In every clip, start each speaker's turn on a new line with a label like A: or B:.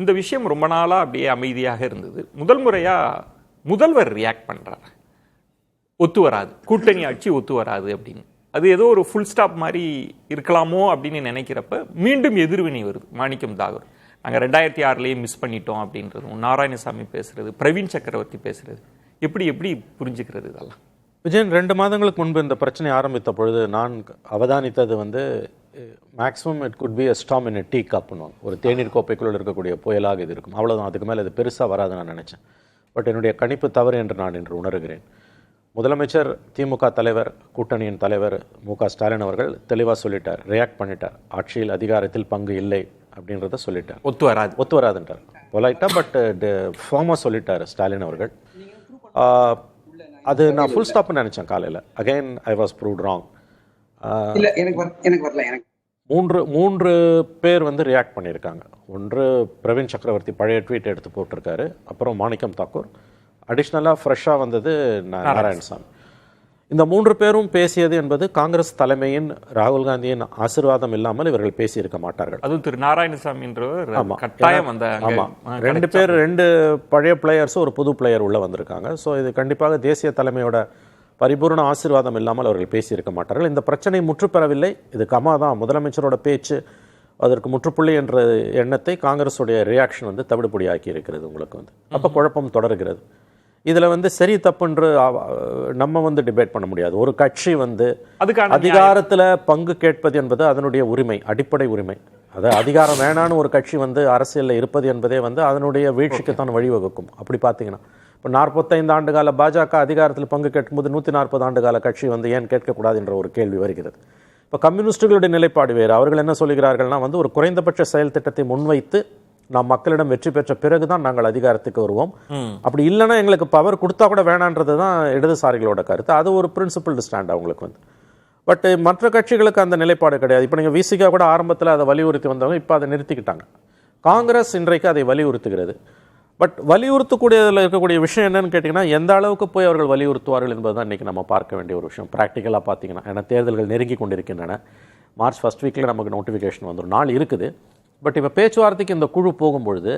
A: இந்த விஷயம் ரொம்ப நாளாக அப்படியே அமைதியாக இருந்தது. முதல் முறையாக முதல்வர் ரியாக்ட் பண்ணுறார், ஒத்து வராது, கூட்டணி ஆட்சி ஒத்து வராது அப்படின்னு. அது ஏதோ ஒரு ஃபுல் ஸ்டாப் மாதிரி இருக்கலாமோ அப்படின்னு நினைக்கிறப்ப மீண்டும் எதிர்வினை வருது. மாணிக்கம் தாகூர் நாங்கள் 2006 மிஸ் பண்ணிட்டோம் அப்படின்றதும், நாராயணசாமி பேசுறது, பிரவீன் சக்கரவர்த்தி பேசுறது, எப்படி புரிஞ்சுக்கிறது இதெல்லாம்?
B: விஜயன், 2 மாதங்களுக்கு முன்பு இந்த பிரச்சனை ஆரம்பித்த பொழுது நான் அவதானித்தது maximum it could be a storm in a tea கப்னு, ஒரு தேநீர் கோப்பைக்குள்ள இருக்கக்கூடிய புயலாக இது இருக்கும், அவ்வளோதான். அதுக்கு மேலே இது பெருசாக வராது நான் நினச்சேன். பட் என்னுடைய கணிப்பு தவறு என்று நான் இன்று உணர்கிறேன். முதலமைச்சர், திமுக தலைவர், கூட்டணியின் தலைவர் மு.க. ஸ்டாலின் அவர்கள் தெளிவாக சொல்லிட்டார், ரியாக்ட் பண்ணிட்டார். ஆட்சியில் அதிகாரத்தில் பங்கு இல்லை அப்படின்றத சொல்லிட்டார். ஒத்து வராதுன்றார் பொலைட்டாக, பட் ஃபார்மாக சொல்லிட்டார் ஸ்டாலின் அவர்கள். அது நான் ஃபுல் ஸ்டாப்னு நினச்சேன் காலையில். Again I was proved wrong. மூன்று பேர் ரியாக்ட் பண்ணியிருக்காங்க. ஒன்று பிரவீன் சக்கரவர்த்தி பழைய ட்வீட் எடுத்து போட்டிருக்காரு. அப்புறம் மாணிக்கம் தாக்கூர், அடிஷ்னலாக ஃப்ரெஷ்ஷாக வந்தது நாராயணசாமி. இந்த 3 பேரும் பேசியது என்பது காங்கிரஸ் தலைமையின், ராகுல் காந்தியின் ஆசீர்வாதம் இல்லாமல் இவர்கள் பேசியிருக்க மாட்டார்கள்.
A: அதுவும் திரு நாராயணசாமி
B: ஆமாம், 2 பேர், 2 பழைய பிளேயர்ஸ், ஒரு புது பிளேயர் உள்ள வந்திருக்காங்க. ஸோ இது கண்டிப்பாக தேசிய தலைமையோட பரிபூர்ண ஆசீர்வாதம் இல்லாமல் அவர்கள் பேசியிருக்க மாட்டார்கள். இந்த பிரச்சனை முற்றுப்பெறவில்லை. இது தான் முதலமைச்சரோட பேச்சு அதற்கு முற்றுப்புள்ளி என்ற எண்ணத்தை காங்கிரஸுடைய ரியாக்ஷன் தவிடுபொடியாக்கி இருக்கிறது. உங்களுக்கு அப்போ குழப்பம் தொடர்கிறது. இதில் சரி தப்புன்று நம்ம டிபேட் பண்ண முடியாது. ஒரு கட்சி அதிகாரத்தில் பங்கு கேட்பது என்பது அதனுடைய உரிமை, அடிப்படை உரிமை. அது அதிகாரம் வேணான்னு ஒரு கட்சி அரசியலில் இருப்பது என்பதே அதனுடைய வீழ்ச்சிக்குத்தான் வழிவகுக்கும். அப்படி பார்த்தீங்கன்னா இப்போ 45 ஆண்டு கால பாஜக அதிகாரத்தில் பங்கு கேட்கும்போது 140 ஆண்டு கால கட்சி ஏன் கேட்கக்கூடாது என்ற ஒரு கேள்வி வருகிறது. இப்போ கம்யூனிஸ்டுகளுடைய நிலைப்பாடு வேறு. அவர்கள் என்ன சொல்கிறார்கள்னா ஒரு குறைந்தபட்ச செயல் திட்டத்தை முன்வைத்து நாம் மக்களிடம் வெற்றி பெற்ற பிறகுதான் நாங்கள் அதிகாரத்துக்கு வருவோம், அப்படி இல்லைன்னா எங்களுக்கு பவர் கொடுத்தா கூட வேணான்றது தான் இடதுசாரிகளோட கருத்து. அது ஒரு பிரின்சிபிள்டு ஸ்டாண்ட் அவங்களுக்கு பட் மற்ற கட்சிகளுக்கு அந்த நிலைப்பாடு கிடையாது. இப்போ நீங்கள் விசிகா கூட ஆரம்பத்தில் அதை வலியுறுத்தி வந்தவங்க இப்போ அதை நிறுத்திக்கிட்டாங்க. காங்கிரஸ் இன்றைக்கு அதை வலியுறுத்துகிறது. பட் வலியுறுத்தக்கூடியதில் இருக்கக்கூடிய விஷயம் என்னன்னு கேட்டிங்கன்னா, எந்த அளவுக்கு போய் அவர்கள் வலியுறுத்துவார்கள் என்பது தான் இன்றைக்கி நம்ம பார்க்க வேண்டிய ஒரு விஷயம். ப்ராக்டிக்கலாக பார்த்தீங்கன்னா, ஏன்னா தேர்தல்கள் நெருங்கி கொண்டிருக்கின்றன. மார்ச் 1 வீக்கில் நமக்கு நோட்டிஃபிகேஷன் வந்துடும், நாள் இருக்குது. பட் இப்போ பேச்சுவார்த்தைக்கு இந்த குழு போகும்பொழுது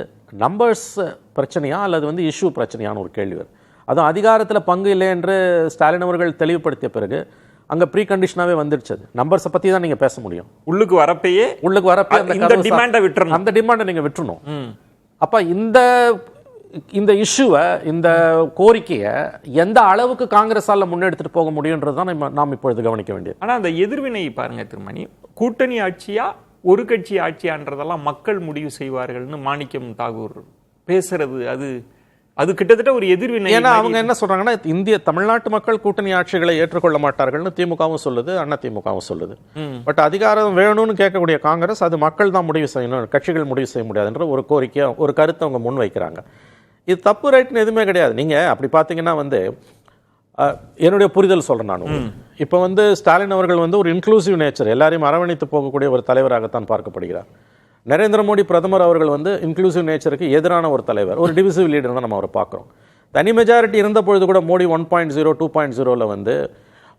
B: நம்பர்ஸ் பிரச்சனையா அல்லது இஷ்யூ பிரச்சனையான ஒரு கேள்வி வருது. அதுவும் அதிகாரத்தில் பங்கு இல்லை என்று ஸ்டாலின் அவர்கள் தெளிவுபடுத்திய பிறகு அங்கே ப்ரீ கண்டிஷனாகவே வந்துடுச்சு. நம்பர்ஸை பற்றி தான் நீங்கள் பேச முடியும்.
A: உள்ளுக்கு வரப்பே அந்த
B: டிமாண்டை நீங்கள் விட்டுறணும். அப்போ இந்த இஷ்யூவை, இந்த கோரிக்கையை எந்த அளவுக்கு காங்கிரஸால் முன்னெடுத்துட்டு போக முடியுன்றது தான் நாம் இப்பொழுது கவனிக்க வேண்டியது.
A: ஆனால் அந்த எதிர்வினை பாருங்க திருமணி, கூட்டணி ஆட்சியா ஒரு கட்சி ஆட்சியான்றதெல்லாம் மக்கள் முடிவு செய்வார்கள்னு மாணிக்கம் தாகூர் பேசுறது, அது கிட்டத்தட்ட ஒரு எதிர்வினை.
B: ஏன்னா அவங்க என்ன சொல்றாங்கன்னா, தமிழ்நாட்டு மக்கள் கூட்டணி ஆட்சிகளை ஏற்றுக்கொள்ள மாட்டார்கள்னு திமுகவும் சொல்லுது, அதிமுகவும் சொல்லுது. பட் அதிகாரம் வேணும்னு கேட்கக்கூடிய காங்கிரஸ் அது மக்கள் தான் முடிவு செய்யணும், கட்சிகள் முடிவு செய்ய முடியாதுன்ற ஒரு கோரிக்கை, ஒரு கருத்தை அவங்க முன் வைக்கிறாங்க. இது தப்பு ரைட்னு எதுவுமே கிடையாது. நீங்க அப்படி பார்த்தீங்கன்னா என்னுடைய புரிதல் சொல்றேன் நான். இப்போ ஸ்டாலின் அவர்கள் ஒரு இன்க்ளூசிவ் நேச்சர், எல்லாரையும் அரவணைத்து போகக்கூடிய ஒரு தலைவராகத்தான் பார்க்கப்படுகிறார். நரேந்திர மோடி பிரதமர் அவர்கள் இன்க்ளூசிவ் நேச்சருக்கு எதிரான ஒரு தலைவர், ஒரு டிவிசிவ் லீடர் தான் நம்ம அவரை பார்க்குறோம். தனி மெஜாரிட்டி இருந்த பொழுது கூட மோடி 1.0 2.0ல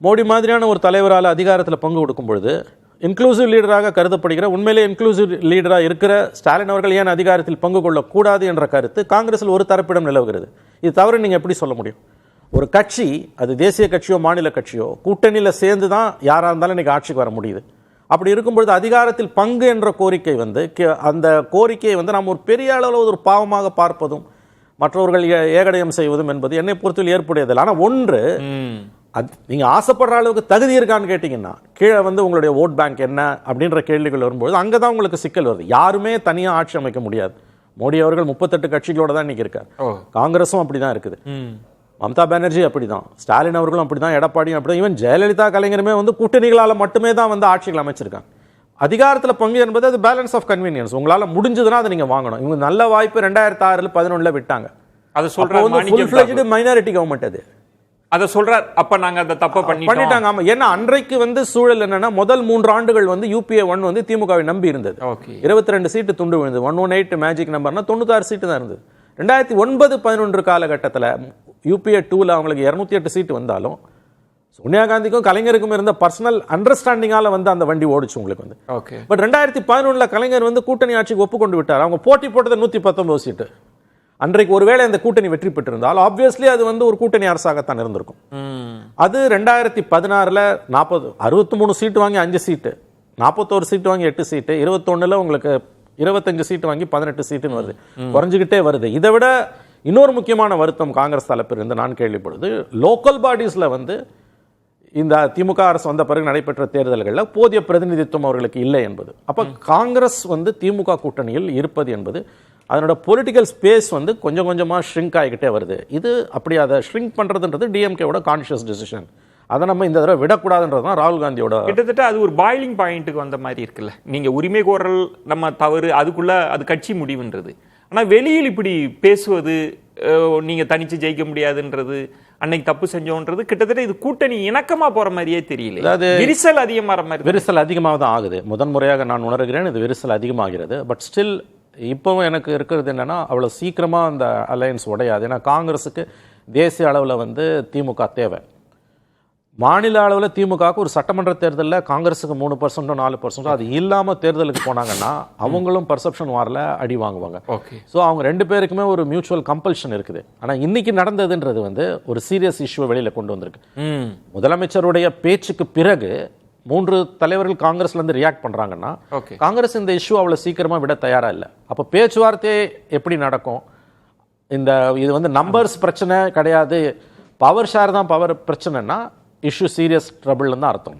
B: மோடி மாதிரியான ஒரு தலைவரால் அதிகாரத்தில் பங்கு கொடுக்கும் பொழுது இன்க்ளூசிவ் லீடராக கருதப்படுகிற, உண்மையிலே இன்க்ளூசிவ் லீடராக இருக்கிற ஸ்டாலின் அவர்கள் ஏன் அதிகாரத்தில் பங்கு கொள்ளக்கூடாது என்ற கருத்து காங்கிரஸில் ஒரு தரப்பிடம் நிலவுகிறது. இது தவிர நீங்கள் எப்படி சொல்ல முடியும்? ஒரு கட்சி, அது தேசிய கட்சியோ மாநில கட்சியோ, கூட்டணியில் சேர்ந்து தான் யாராக இருந்தாலும் இன்றைக்கி ஆட்சிக்கு வர முடியுது. அப்படி இருக்கும்பொழுது அதிகாரத்தில் பங்கு என்ற கோரிக்கை அந்த கோரிக்கையை நாம் ஒரு பெரிய அளவில் ஒரு பாவமாக பார்ப்பதும் மற்றவர்கள் ஏகடயம் செய்வதும் என்பது என்னை பொறுத்தவரை ஏற்புடையதில்லை. ஆனால் ஒன்று, நீங்கள் ஆசைப்படுற அளவுக்கு தகுதி இருக்கான்னு கேட்டிங்கன்னா, கீழே உங்களுடைய ஓட் பேங்க் என்ன அப்படின்ற கேள்விகள் வரும்போது அங்கே தான் உங்களுக்கு சிக்கல் வருது. யாருமே தனியாக ஆட்சி அமைக்க முடியாது. மோடி அவர்கள் 38 கட்சிகளோட தான் இன்னைக்கு இருக்கார். காங்கிரஸும் அப்படி தான் இருக்குது. மம்தா பானர்ஜி அப்படிதான், ஸ்டாலின் அவர்களும் அப்படிதான், எடப்பாடியும் அப்படிதான், ஈவன் ஜெயலலிதா கலைஞருமே கூட்டணிகளால் மட்டுமே தான் ஆட்சிகள் அமைச்சிருக்காங்க. அதிகாரத்தில் பங்கு என்பது அது பேலன்ஸ் ஆஃப் கன்வீனியன்ஸ். உங்களால் முடிஞ்சதுன்னா அதை நீங்கள் வாங்கணும். இவங்க நல்ல வாய்ப்பு 2006 11 விட்டாங்க.
A: அதை சொல்றாங்க
B: மைனாரிட்டி கவர்மெண்ட் அது.
A: அதை சொல்றார். அப்ப நாங்க அந்த தப்பை
B: பண்ணிட்டாங்க. ஆமா, ஏன்னா அன்றைக்கு சூழல் என்னன்னா, முதல் 3 ஆண்டுகள் UPA 1 திமுகவை நம்பி இருந்தது. 22 சீட்டு துண்டு விழுந்தது. 118 மேஜிக் நம்பர்னா 96 சீட்டு தான் இருந்தது. 2009-11 காலகட்டத்தில் UPA 2ல அவங்களுக்கு 208 சீட்டு வந்தாலும் சோனியா காந்திக்கும் கலைஞருக்கும் இருந்த பர்சனல் அண்டர்ஸ்டாண்டிங்கால வந்து அந்த வண்டி ஓடிச்சு உங்களுக்கு வந்து.
A: ஓகே.
B: பட் 2011 கலைஞர் வந்து கூட்டணி ஆட்சிக்கு ஒப்புக்கொண்டு விட்டார். அவங்க போட்டி போட்டது 119 சீட்டு. அன்றைக்கு ஒருவேளை அந்த கூட்டணி வெற்றி பெற்றிருந்தால் ஆப்வியஸ்லி அது வந்து ஒரு கூட்டணி அரசாகத்தான் இருந்திருக்கும். அது 2016 63 சீட்டு வாங்கி 5 சீட்டு, 41 சீட்டு வாங்கி 8 சீட்டு, 21 உங்களுக்கு 25 சீட்டு வாங்கி 18 சீட்டுன்னு வருது. குறைஞ்சிக்கிட்டே வருது. இதை விட இன்னொரு முக்கியமான வருத்தம் காங்கிரஸ் தரப்பில் இருந்து நான் கேள்விப்படுது, லோக்கல் பாடிஸ்ல வந்து இந்த திமுக அரசு வந்த பிறகு நடைபெற்ற தேர்தல்களில் போதிய பிரதிநிதித்துவம் அவர்களுக்கு இல்லை என்பது. அப்ப காங்கிரஸ் வந்து திமுக கூட்டணியில் இருப்பது என்பது அதனோட பொலிட்டிக்கல் ஸ்பேஸ் வந்து கொஞ்சம் கொஞ்சமா ஷ்ரிங்க் ஆகிக்கிட்டே வருது. இது அப்படி அதை ஷ்ரிங்க் பண்றதுன்றது டிஎம்கேவோட கான்ஷியஸ் டிசிஷன். அதை நம்ம இந்த தடவை விடக்கூடாதுன்றது தான் ராகுல் காந்தியோட.
A: கிட்டத்தட்ட அது ஒரு பாயிலிங் பாயிண்ட்டுக்கு வந்த மாதிரி இருக்குல்ல. நீங்க உரிமை கோரல் நம்ம தவறு, அதுக்குள்ள அது கட்சி முடிவுன்றது. ஆனா வெளியில் இப்படி பேசுவது, நீங்க தனிச்சு ஜெயிக்க முடியாதுன்றது, அன்னைக்கு தப்பு செஞ்சோன்றது, கிட்டத்தட்ட இது கூட்டணி இணக்கமா போற மாதிரியே தெரியல. அதாவது விரிசல் அதிகமாகிற மாதிரி.
B: விரிசல் அதிகமாக தான் ஆகுது. முதன்முறையாக நான் உணர்கிறேன் இது விரிசல் அதிகமாகிறது. பட் ஸ்டில் இப்போவும் எனக்கு இருக்கிறது என்னன்னா, அவ்வளோ சீக்கிரமா அந்த அலையன்ஸ் உடையாது. ஏன்னா காங்கிரஸுக்கு தேசிய அளவில் வந்து திமுக தேவை. மாநில அளவில் திமுகவுக்கு ஒரு சட்டமன்ற தேர்தலில் காங்கிரஸுக்கு 3% 4%, அது இல்லாமல் தேர்தலுக்கு போனாங்கன்னா அவங்களும் பர்செப்ஷன் வாரில் அடி வாங்குவாங்க.
A: ஓகே.
B: ஸோ அவங்க 2 பேருக்குமே ஒரு மியூச்சுவல் கம்பல்ஷன் இருக்குது. ஆனால் இன்னைக்கு நடந்ததுன்றது வந்து ஒரு சீரியஸ் இஷ்யூவை வெளியில் கொண்டு வந்திருக்கு. முதலமைச்சருடைய பேச்சுக்கு பிறகு 3 தலைவர்கள் காங்கிரஸ்ல இருந்து ரியாக்ட் பண்றாங்கன்னா, காங்கிரஸ் இந்த இஷ்யூ அவ்வளவு சீக்கிரமா விட தயாரா இல்லை. அப்போ பேச்சுவார்த்தை எப்படி நடக்கும்? இது வந்து நம்பர்ஸ் பிரச்சனை கிடையாது, பவர் ஷேர் தான் பவர் பிரச்சனைனா இஷ்யூ சீரியஸ் ட்ரபிள்னு தான் அர்த்தம்.